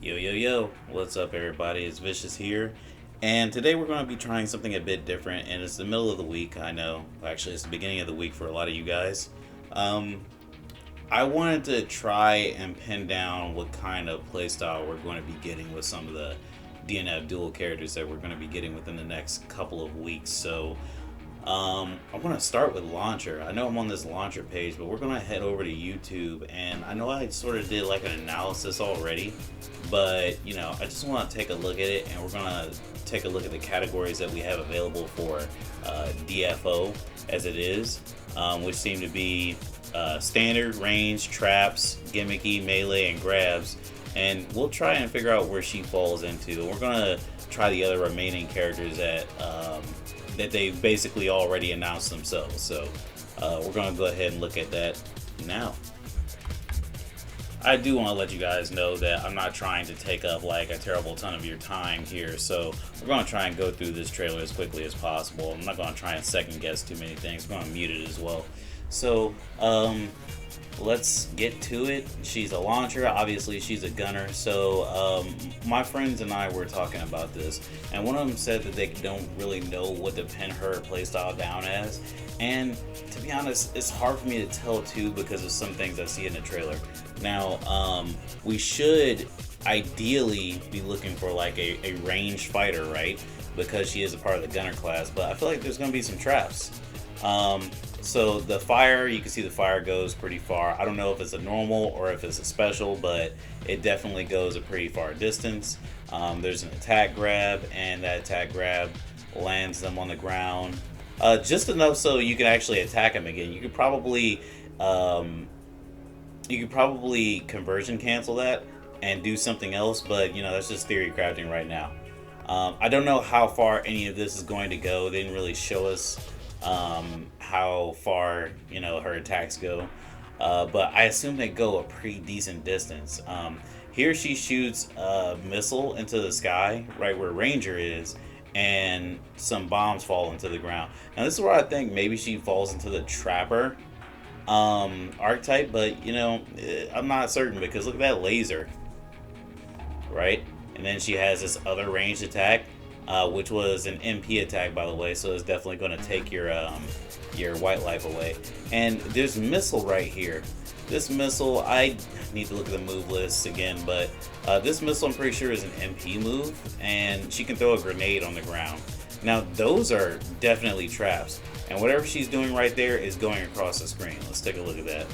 Yo, yo, yo, what's up, everybody? It's Vicious here, and today we're going to be trying something a bit different. And it's the middle of the week, I know. Actually, it's the beginning of the week for a lot of you guys. Um, I wanted to try and pin down what kind of playstyle we're going to be getting with some of the DNF Duel characters that we're going to be getting within the next couple of weeks. So, I want to start with launcher. I know I'm on this launcher page, but we're going to head over to YouTube. And I know I sort of did like an analysis already, but I just want to take a look at it, and we're going to take a look at the categories that we have available for DFO as it is, which seem to be standard, range, traps, gimmicky, melee, and grabs. And we'll try and figure out where she falls into. We're going to try the other remaining characters that they basically already announced themselves. So we're going to go ahead and look at that now. I do want to let you guys know that I'm not trying to take up like a terrible ton of your time here. So we're going to try and go through this trailer as quickly as possible. I'm not going to try and second guess too many things. I'm going to mute it as well. So let's get to it. She's a launcher. Obviously, she's a gunner. So my friends and I were talking about this, and one of them said that they don't really know what to pin her playstyle down as. And to be honest, it's hard for me to tell too because of some things I see in the trailer. Now, we should ideally be looking for like a ranged fighter, right? Because she is a part of the gunner class. But I feel like there's going to be some traps. So the fire, you can see the fire goes pretty far. I don't know if it's a normal or if it's a special, but it definitely goes a pretty far distance. There's an attack grab, and that attack grab lands them on the ground. Just enough so you can actually attack them again. You could probably conversion cancel that and do something else, but that's just theory crafting right now. I don't know how far any of this is going to go. They didn't really show us how far her attacks go, but I assume they go a pretty decent distance. Here she shoots a missile into the sky right where Ranger is, and some bombs fall into the ground. Now this is where I think maybe she falls into the Trapper archetype, but I'm not certain because look at that laser, right? And then she has this other ranged attack, which was an MP attack, by the way, so it's definitely going to take your white life away. And there's missile right here. This missile, I need to look at the move list again, but this missile I'm pretty sure is an MP move, and she can throw a grenade on the ground. Now those are definitely traps, and whatever she's doing right there is going across the screen. Let's take a look at that.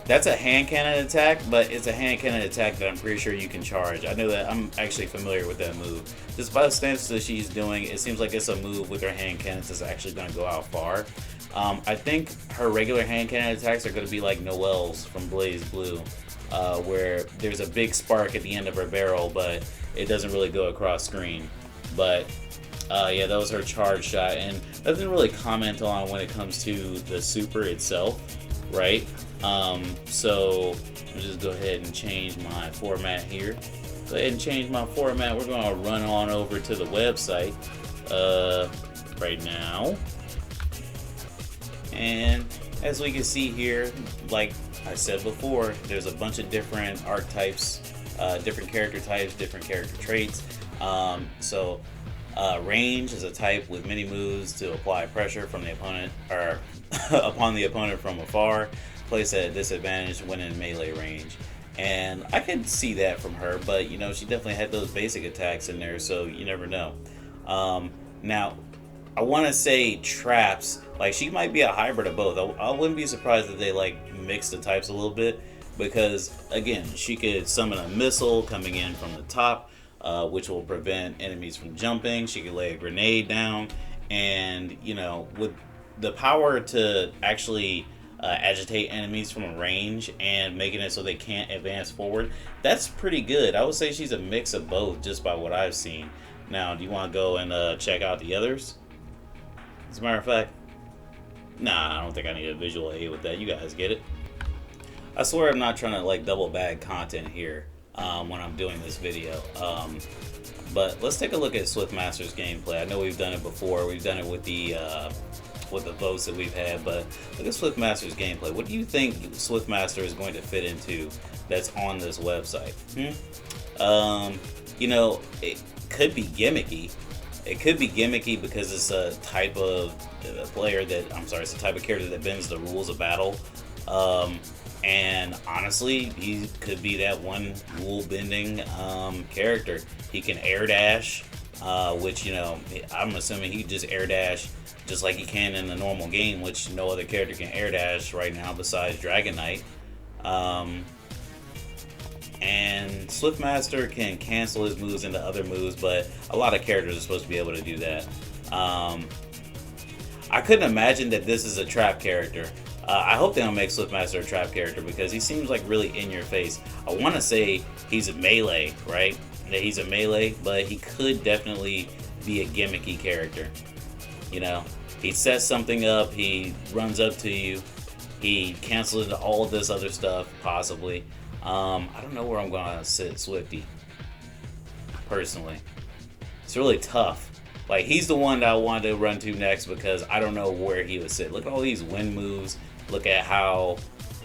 That's a hand cannon attack, but it's a hand cannon attack that I'm pretty sure you can charge. I know that I'm actually familiar with that move. Just by the stance that she's doing, it seems like it's a move with her hand cannons that's actually going to go out far. I think her regular hand cannon attacks are going to be like Noelle's from Blaze Blue, where there's a big spark at the end of her barrel, but it doesn't really go across screen. But yeah, that was her charge shot, and doesn't really comment on when it comes to the super itself, right? So I'll just go ahead and change my format here. Go ahead and change my format. We're going to run on over to the website right now. And as we can see here, like I said before, there's a bunch of different archetypes, different character types, different character traits. Range is a type with many moves to apply pressure from the opponent or upon the opponent from afar. Place at a disadvantage when in melee range. And I can see that from her, but she definitely had those basic attacks in there, so you never know. Now, I want to say traps, like she might be a hybrid of both. I wouldn't be surprised if they like mix the types a little bit, because again, she could summon a missile coming in from the top, which will prevent enemies from jumping. She could lay a grenade down, and with the power to actually agitate enemies from a range and making it so they can't advance forward, that's pretty good. I would say she's a mix of both just by what I've seen. Now, do you want to go and check out the others? As a matter of fact, nah, I don't think I need a visual aid with that. You guys get it. I swear I'm not trying to like double bag content here when I'm doing this video. But let's take a look at Swiftmaster's gameplay. I know we've done it before. We've done it with the votes that we've had, but look at Swiftmaster's gameplay. What do you think Swiftmaster is going to fit into that's on this website. You know, it could be gimmicky. It could be gimmicky because it's a type of player that, I'm sorry, it's a type of character that bends the rules of battle. And honestly, he could be that one rule bending character. He can air dash, which, you know, I'm assuming he just air dash just like he can in the normal game, which no other character can air dash right now besides Dragon Knight. And Swiftmaster can cancel his moves into other moves, but a lot of characters are supposed to be able to do that. I couldn't imagine that this is a trap character. I hope they don't make Swiftmaster a trap character because he seems like really in your face. I want to say he's a melee, right? That he's a melee, but he could definitely be a gimmicky character. You know, he sets something up, he runs up to you, he cancels into all of this other stuff, possibly. I don't know where I'm going to sit Swifty, personally. It's really tough. Like, he's the one that I wanted to run to next because I don't know where he would sit. Look at all these wind moves. Look at how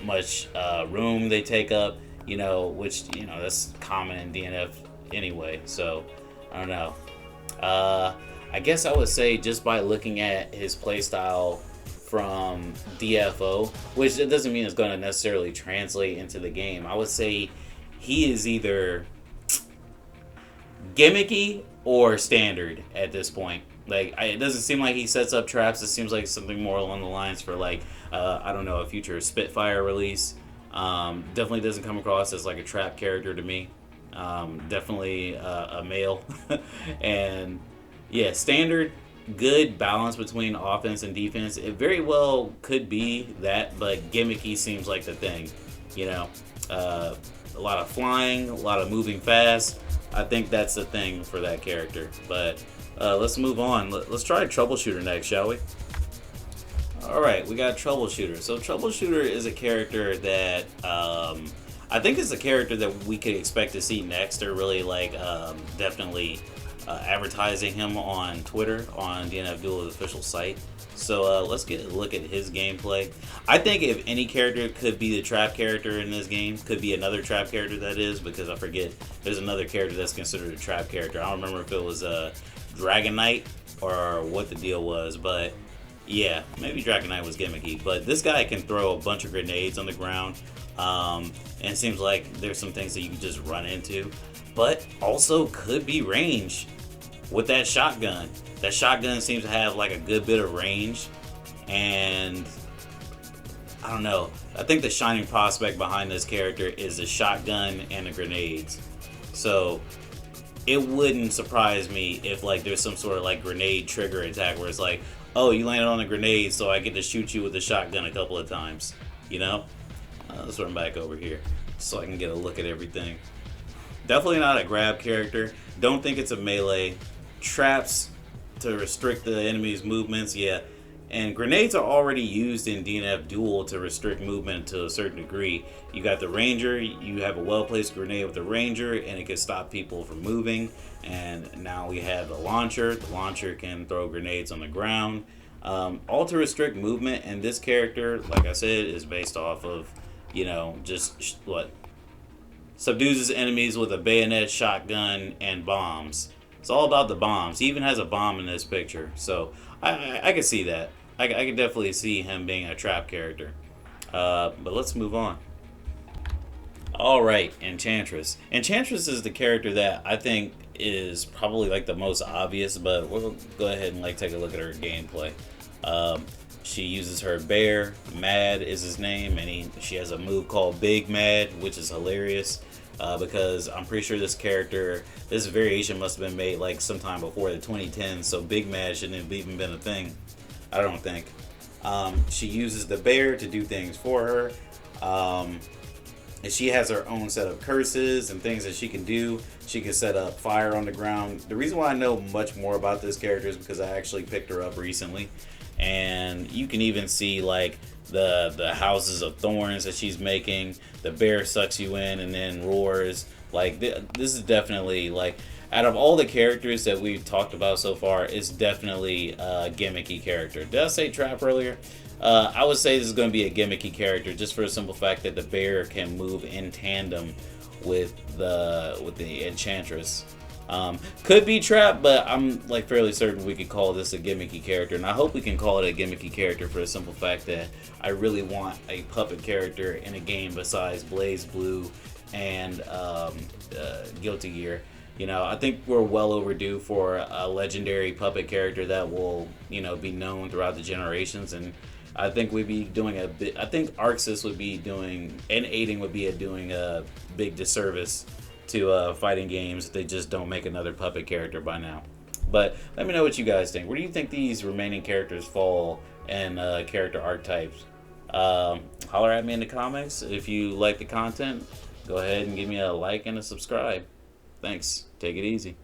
much room they take up, you know, which, you know, that's common in DNF anyway. So, I don't know. I guess I would say just by looking at his playstyle from DFO, which it doesn't mean it's going to necessarily translate into the game. I would say he is either gimmicky or standard at this point. Like, it doesn't seem like he sets up traps. It seems like something more along the lines for, like, I don't know, a future Spitfire release. Definitely doesn't come across as like a trap character to me. Definitely a male. And yeah, standard, good balance between offense and defense. It very well could be that, but gimmicky seems like the thing. You know, a lot of flying, a lot of moving fast. I think that's the thing for that character. But let's move on. Let's try Troubleshooter next, shall we? Alright, we got Troubleshooter. So Troubleshooter is a character that I think is a character that we could expect to see next. They're really like definitely advertising him on Twitter, on DNF Duel's official site. So let's get a look at his gameplay. I think if any character could be the trap character in this game, could be another trap character, that is, because I forget there's another character that's considered a trap character. I don't remember if it was Dragon Knight or what the deal was, but yeah, maybe Dragon Knight was gimmicky. But this guy can throw a bunch of grenades on the ground, and it seems like there's some things that you can just run into, but also could be range with that shotgun. That shotgun seems to have like a good bit of range, and I don't know. I think the shining prospect behind this character is the shotgun and the grenades. So it wouldn't surprise me if like there's some sort of like grenade trigger attack where it's like, oh, you landed on a grenade, so I get to shoot you with the shotgun a couple of times. You know? Let's run back over here so I can get a look at everything. Definitely not a grab character. Don't think it's a melee. Traps to restrict the enemy's movements, yeah. And grenades are already used in DNF Duel to restrict movement to a certain degree. You got the Ranger, you have a well-placed grenade with the Ranger, and it can stop people from moving. And now we have the Launcher. The Launcher can throw grenades on the ground. All to restrict movement, and this character, like I said, is based off of, you know, just what? Subdues his enemies with a bayonet, shotgun, and bombs. It's all about the bombs. He even has a bomb in this picture. So I can see that. I can definitely see him being a trap character. But let's move on. Alright, Enchantress. Enchantress is the character that I think is probably like the most obvious, but we'll go ahead and like take a look at her gameplay. She uses her bear. Mad is his name, and she has a move called Big Mad, which is hilarious. Because I'm pretty sure this variation must have been made like sometime before the 2010s, so Big Mad shouldn't have even been a thing, I don't think. She uses the bear to do things for her, and she has her own set of curses and things that she can do. She can set up fire on the ground. The reason why I know much more about this character is because I actually picked her up recently, and you can even see like the houses of thorns that she's making. The bear sucks you in and then roars. Like, this is definitely, like, out of all the characters that we've talked about so far, it's definitely a gimmicky character. Did I say trap earlier? I would say this is going to be a gimmicky character, just for the simple fact that the bear can move in tandem with the enchantress. Could be trapped, but I'm like fairly certain we could call this a gimmicky character, and I hope we can call it a gimmicky character for the simple fact that I really want a puppet character in a game besides Blaze Blue and Guilty Gear. You know, I think we're well overdue for a legendary puppet character that will, you know, be known throughout the generations, and I think we'd be doing a bit. I think Arxis would be doing, and Aiding would be doing a big disservice to fighting games if they just don't make another puppet character by now. But let me know what you guys think. Where do you think these remaining characters fall in character archetypes? Holler at me in the comments. If you like the content, go ahead and give me a like and a subscribe. Thanks. Take it easy.